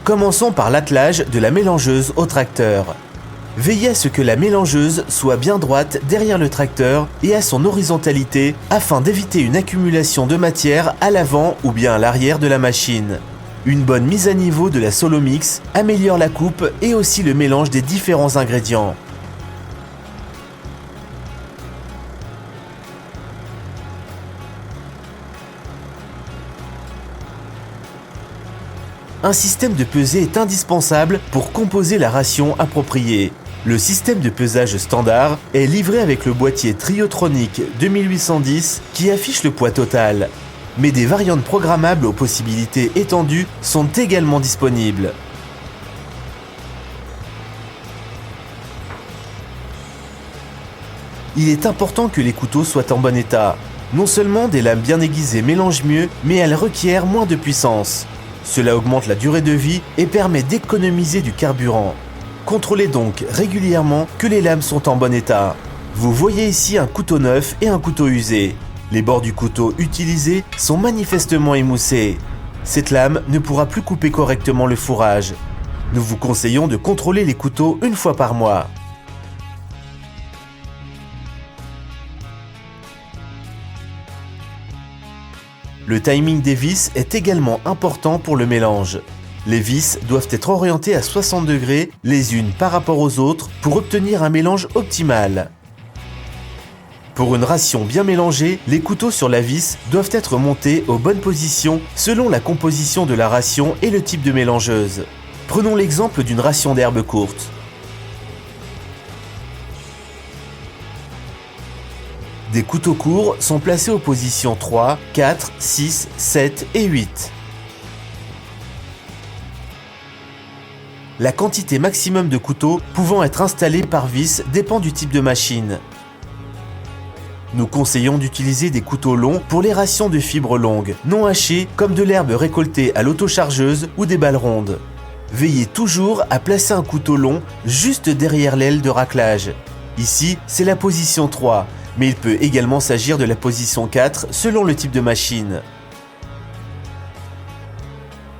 Commençons par l'attelage de la mélangeuse au tracteur. Veillez à ce que la mélangeuse soit bien droite derrière le tracteur et à son horizontalité afin d'éviter une accumulation de matière à l'avant ou bien à l'arrière de la machine. Une bonne mise à niveau de la Solomix améliore la coupe et aussi le mélange des différents ingrédients. Un système de pesée est indispensable pour composer la ration appropriée. Le système de pesage standard est livré avec le boîtier Triotronic 2810 qui affiche le poids total. Mais des variantes programmables aux possibilités étendues sont également disponibles. Il est important que les couteaux soient en bon état. Non seulement des lames bien aiguisées mélangent mieux, mais elles requièrent moins de puissance. Cela augmente la durée de vie et permet d'économiser du carburant. Contrôlez donc régulièrement que les lames sont en bon état. Vous voyez ici un couteau neuf et un couteau usé. Les bords du couteau utilisé sont manifestement émoussés. Cette lame ne pourra plus couper correctement le fourrage. Nous vous conseillons de contrôler les couteaux une fois par mois. Le timing des vis est également important pour le mélange. Les vis doivent être orientées à 60 degrés les unes par rapport aux autres pour obtenir un mélange optimal. Pour une ration bien mélangée, les couteaux sur la vis doivent être montés aux bonnes positions selon la composition de la ration et le type de mélangeuse. Prenons l'exemple d'une ration d'herbe courte. Des couteaux courts sont placés aux positions 3, 4, 6, 7 et 8. La quantité maximum de couteaux pouvant être installés par vis dépend du type de machine. Nous conseillons d'utiliser des couteaux longs pour les rations de fibres longues, non hachées comme de l'herbe récoltée à l'autochargeuse ou des balles rondes. Veillez toujours à placer un couteau long juste derrière l'aile de raclage. Ici, c'est la position 3, mais il peut également s'agir de la position 4 selon le type de machine.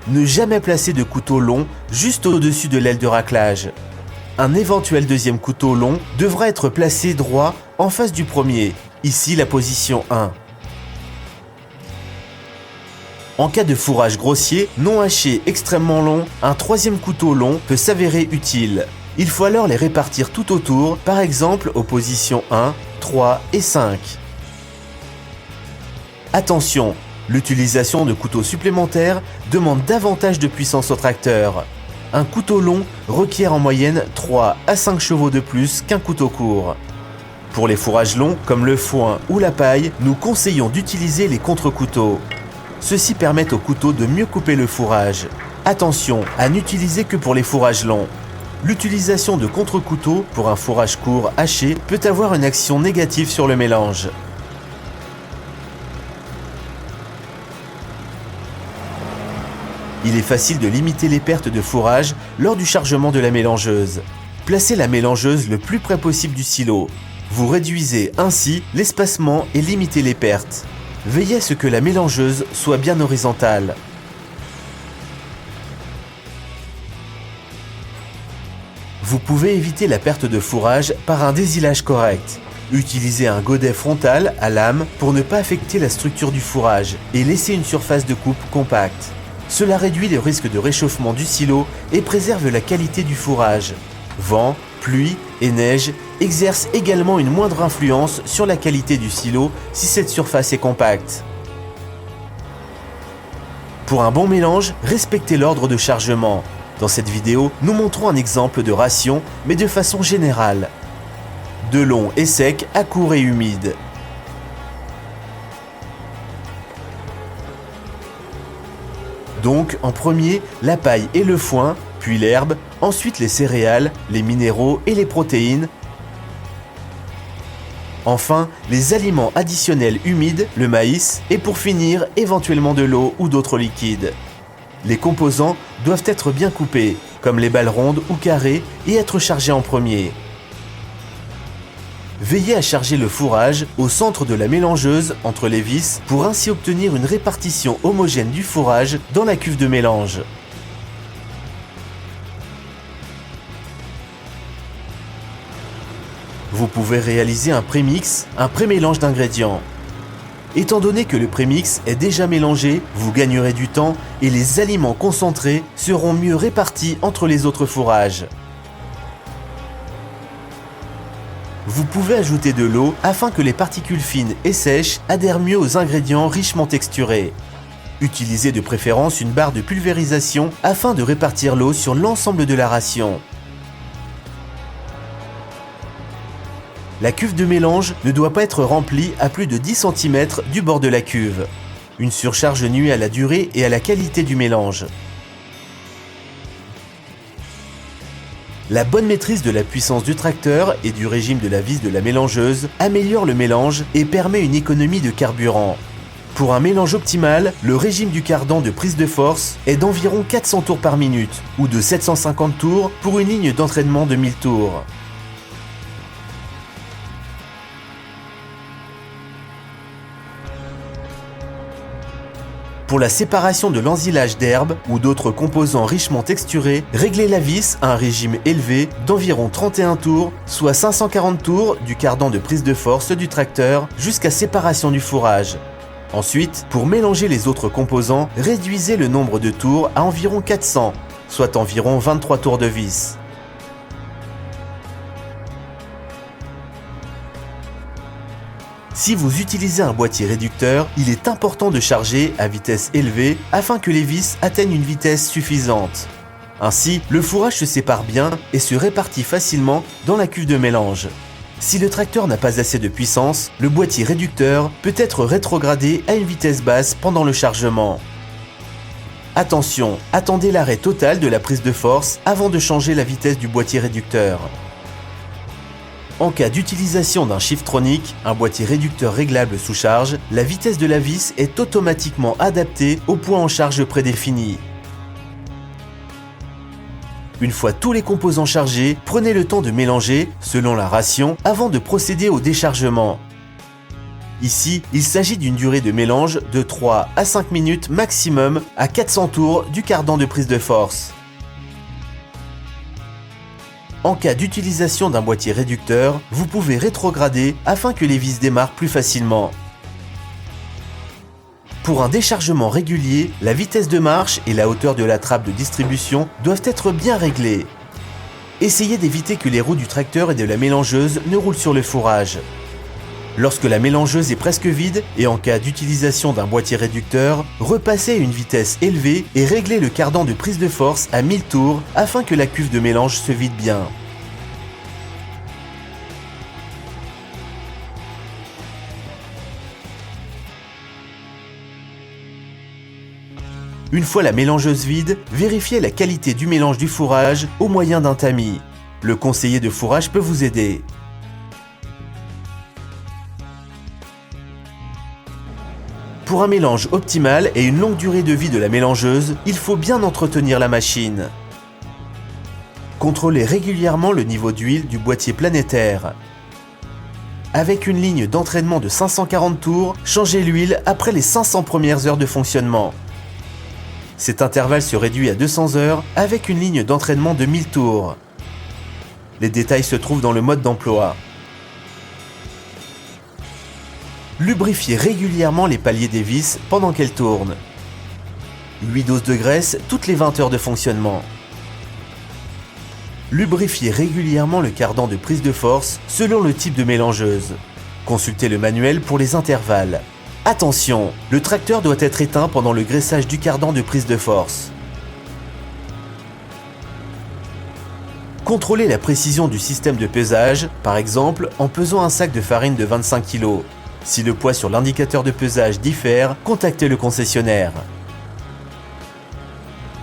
Ne jamais placer de couteau long juste au-dessus de l'aile de raclage. Un éventuel deuxième couteau long devra être placé droit en face du premier, ici la position 1. En cas de fourrage grossier, non haché extrêmement long, un troisième couteau long peut s'avérer utile. Il faut alors les répartir tout autour, par exemple aux positions 1, 3 et 5. Attention, l'utilisation de couteaux supplémentaires demande davantage de puissance au tracteur. Un couteau long requiert en moyenne 3 à 5 chevaux de plus qu'un couteau court. Pour les fourrages longs, comme le foin ou la paille, nous conseillons d'utiliser les contre-couteaux. Ceux-ci permettent au couteau de mieux couper le fourrage. Attention à n'utiliser que pour les fourrages longs. L'utilisation de contre-couteaux pour un fourrage court haché peut avoir une action négative sur le mélange. Il est facile de limiter les pertes de fourrage lors du chargement de la mélangeuse. Placez la mélangeuse le plus près possible du silo. Vous réduisez ainsi l'espacement et limitez les pertes. Veillez à ce que la mélangeuse soit bien horizontale. Vous pouvez éviter la perte de fourrage par un désilage correct. Utilisez un godet frontal à lame pour ne pas affecter la structure du fourrage et laisser une surface de coupe compacte. Cela réduit le risque de réchauffement du silo et préserve la qualité du fourrage. Vent, pluie et neige exercent également une moindre influence sur la qualité du silo si cette surface est compacte. Pour un bon mélange, respectez l'ordre de chargement. Dans cette vidéo, nous montrons un exemple de ration, mais de façon générale. De long et sec à court et humide. Donc, en premier, la paille et le foin, puis l'herbe, ensuite les céréales, les minéraux et les protéines. Enfin, les aliments additionnels humides, le maïs, et pour finir, éventuellement de l'eau ou d'autres liquides. Les composants doivent être bien coupés, comme les balles rondes ou carrées, et être chargés en premier. Veillez à charger le fourrage au centre de la mélangeuse entre les vis pour ainsi obtenir une répartition homogène du fourrage dans la cuve de mélange. Vous pouvez réaliser un prémix, un pré-mélange d'ingrédients. Étant donné que le prémix est déjà mélangé, vous gagnerez du temps et les aliments concentrés seront mieux répartis entre les autres fourrages. Vous pouvez ajouter de l'eau afin que les particules fines et sèches adhèrent mieux aux ingrédients richement texturés. Utilisez de préférence une barre de pulvérisation afin de répartir l'eau sur l'ensemble de la ration. La cuve de mélange ne doit pas être remplie à plus de 10 cm du bord de la cuve. Une surcharge nuit à la durée et à la qualité du mélange. La bonne maîtrise de la puissance du tracteur et du régime de la vis de la mélangeuse améliore le mélange et permet une économie de carburant. Pour un mélange optimal, le régime du cardan de prise de force est d'environ 400 tours par minute ou de 750 tours pour une ligne d'entraînement de 1000 tours. Pour la séparation de l'ensilage d'herbes ou d'autres composants richement texturés, réglez la vis à un régime élevé d'environ 31 tours, soit 540 tours du cardan de prise de force du tracteur jusqu'à séparation du fourrage. Ensuite, pour mélanger les autres composants, réduisez le nombre de tours à environ 400, soit environ 23 tours de vis. Si vous utilisez un boîtier réducteur, il est important de charger à vitesse élevée afin que les vis atteignent une vitesse suffisante. Ainsi, le fourrage se sépare bien et se répartit facilement dans la cuve de mélange. Si le tracteur n'a pas assez de puissance, le boîtier réducteur peut être rétrogradé à une vitesse basse pendant le chargement. Attention, attendez l'arrêt total de la prise de force avant de changer la vitesse du boîtier réducteur. En cas d'utilisation d'un Shiftronic, un boîtier réducteur réglable sous charge, la vitesse de la vis est automatiquement adaptée au point en charge prédéfini. Une fois tous les composants chargés, prenez le temps de mélanger, selon la ration, avant de procéder au déchargement. Ici, il s'agit d'une durée de mélange de 3 à 5 minutes maximum à 400 tours du cardan de prise de force. En cas d'utilisation d'un boîtier réducteur, vous pouvez rétrograder afin que les vis démarrent plus facilement. Pour un déchargement régulier, la vitesse de marche et la hauteur de la trappe de distribution doivent être bien réglées. Essayez d'éviter que les roues du tracteur et de la mélangeuse ne roulent sur le fourrage. Lorsque la mélangeuse est presque vide et en cas d'utilisation d'un boîtier réducteur, repassez à une vitesse élevée et réglez le cardan de prise de force à 1000 tours afin que la cuve de mélange se vide bien. Une fois la mélangeuse vide, vérifiez la qualité du mélange du fourrage au moyen d'un tamis. Le conseiller de fourrage peut vous aider. Pour un mélange optimal et une longue durée de vie de la mélangeuse, il faut bien entretenir la machine. Contrôlez régulièrement le niveau d'huile du boîtier planétaire. Avec une ligne d'entraînement de 540 tours, changez l'huile après les 500 premières heures de fonctionnement. Cet intervalle se réduit à 200 heures avec une ligne d'entraînement de 1000 tours. Les détails se trouvent dans le mode d'emploi. Lubrifiez régulièrement les paliers des vis pendant qu'elles tournent. 8 doses de graisse toutes les 20 heures de fonctionnement. Lubrifiez régulièrement le cardan de prise de force selon le type de mélangeuse. Consultez le manuel pour les intervalles. Attention, le tracteur doit être éteint pendant le graissage du cardan de prise de force. Contrôlez la précision du système de pesage, par exemple en pesant un sac de farine de 25 kg. Si le poids sur l'indicateur de pesage diffère, contactez le concessionnaire.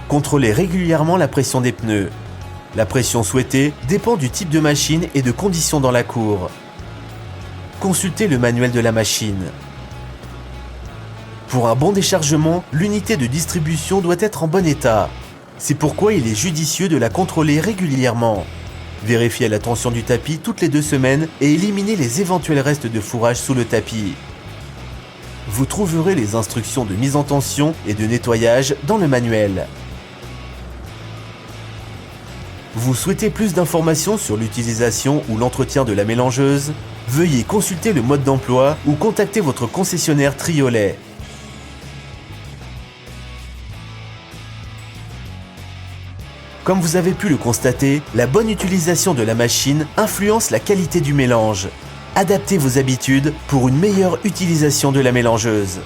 Contrôlez régulièrement la pression des pneus. La pression souhaitée dépend du type de machine et de conditions dans la cour. Consultez le manuel de la machine. Pour un bon déchargement, l'unité de distribution doit être en bon état. C'est pourquoi il est judicieux de la contrôler régulièrement. Vérifiez la tension du tapis toutes les 2 semaines et éliminez les éventuels restes de fourrage sous le tapis. Vous trouverez les instructions de mise en tension et de nettoyage dans le manuel. Vous souhaitez plus d'informations sur l'utilisation ou l'entretien de la mélangeuse? Veuillez consulter le mode d'emploi ou contacter votre concessionnaire Triolet. Comme vous avez pu le constater, la bonne utilisation de la machine influence la qualité du mélange. Adaptez vos habitudes pour une meilleure utilisation de la mélangeuse.